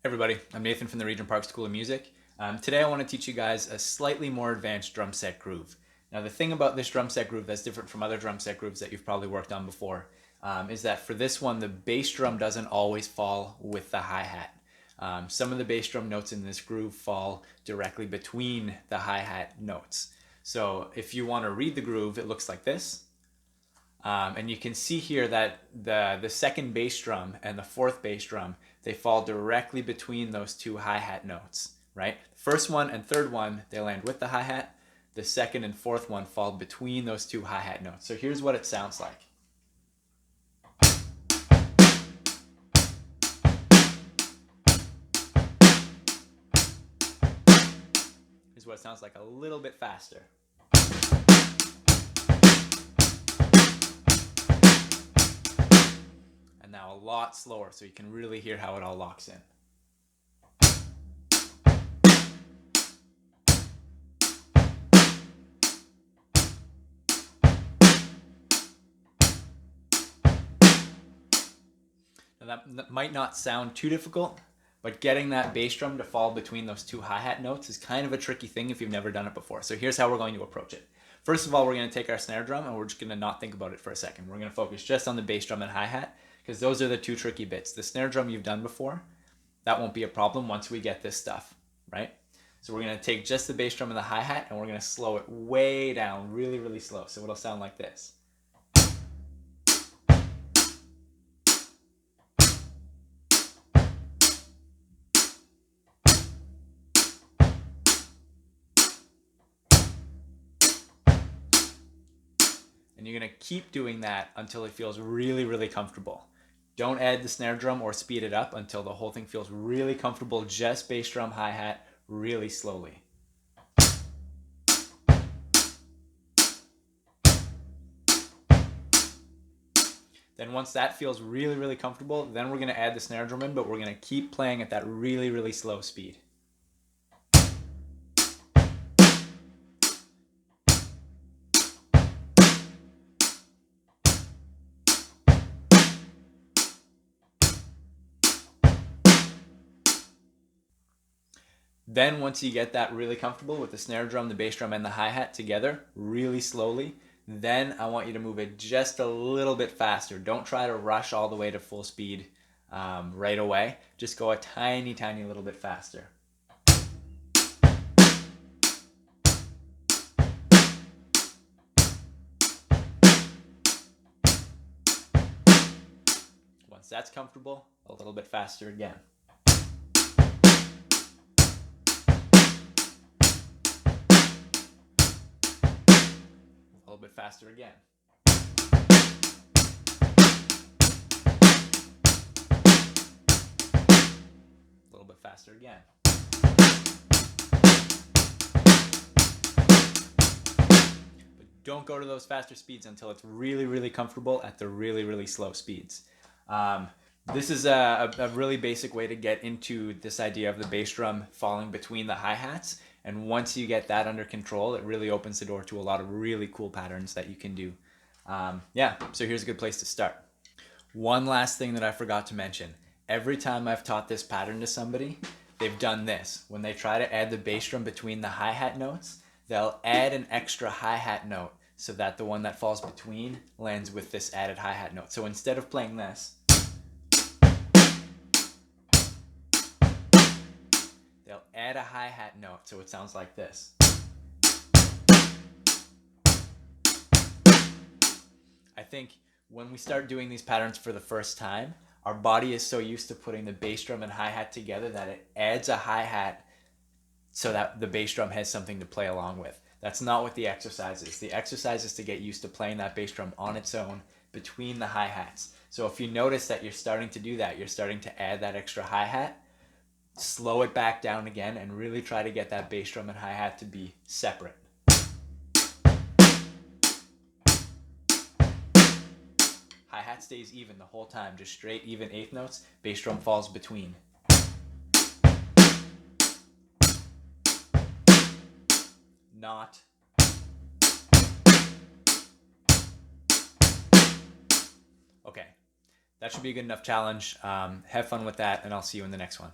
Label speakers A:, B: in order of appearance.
A: Everybody, I'm Nathan from the Regent Park School of Music. Today I want to teach you guys a slightly more advanced drum set groove. Now the thing about this drum set groove that's different from other drum set grooves that you've probably worked on before is that for this one the bass drum doesn't always fall with the hi-hat. Some of the bass drum notes in this groove fall directly between the hi-hat notes. So if you want to read the groove, it looks like this. And you can see here that the second bass drum and the fourth bass drum, they fall directly between those two hi-hat notes, right? First one and third one, they land with the hi-hat. The second and fourth one fall between those two hi-hat notes. So here's what it sounds like. Here's what it sounds like a little bit faster. And now a lot slower, so you can really hear how it all locks in. Now that might not sound too difficult, but getting that bass drum to fall between those two hi-hat notes is kind of a tricky thing if you've never done it before. So here's how we're going to approach it. First of all, we're going to take our snare drum and we're just going to not think about it for a second. We're going to focus just on the bass drum and hi-hat because those are the two tricky bits. The snare drum you've done before, that won't be a problem once we get this stuff, right? So we're going to take just the bass drum and the hi-hat and we're going to slow it way down, really, really slow. So it'll sound like this. And you're going to keep doing that until it feels really, really comfortable. Don't add the snare drum or speed it up until the whole thing feels really comfortable, just bass drum, hi-hat, really slowly. Then once that feels really, really comfortable, then we're going to add the snare drum in, but we're going to keep playing at that really, really slow speed. Then once you get that really comfortable with the snare drum, the bass drum, and the hi-hat together, really slowly, then I want you to move it just a little bit faster. Don't try to rush all the way to full speed right away. Just go a tiny, tiny little bit faster. Once that's comfortable, a little bit faster again. A little bit faster again. A little bit faster again. But don't go to those faster speeds until it's really, really comfortable at the really, really slow speeds. This is a really basic way to get into this idea of the bass drum falling between the hi-hats. And once you get that under control, it really opens the door to a lot of really cool patterns that you can do. Yeah, so here's a good place to start. One last thing that I forgot to mention. Every time I've taught this pattern to somebody, they've done this. When they try to add the bass drum between the hi-hat notes, they'll add an extra hi-hat note so that the one that falls between lands with this added hi-hat note. So instead of playing this, they'll add a hi-hat note so it sounds like this. I think when we start doing these patterns for the first time, our body is so used to putting the bass drum and hi-hat together that it adds a hi-hat so that the bass drum has something to play along with. That's not what the exercise is. The exercise is to get used to playing that bass drum on its own between the hi-hats. So if you notice that you're starting to do that, you're starting to add that extra hi-hat, slow it back down again and really try to get that bass drum and hi-hat to be separate. Hi-hat stays even the whole time, just straight even eighth notes. Bass drum falls between. Not. Okay, that should be a good enough challenge. Have fun with that, and I'll see you in the next one.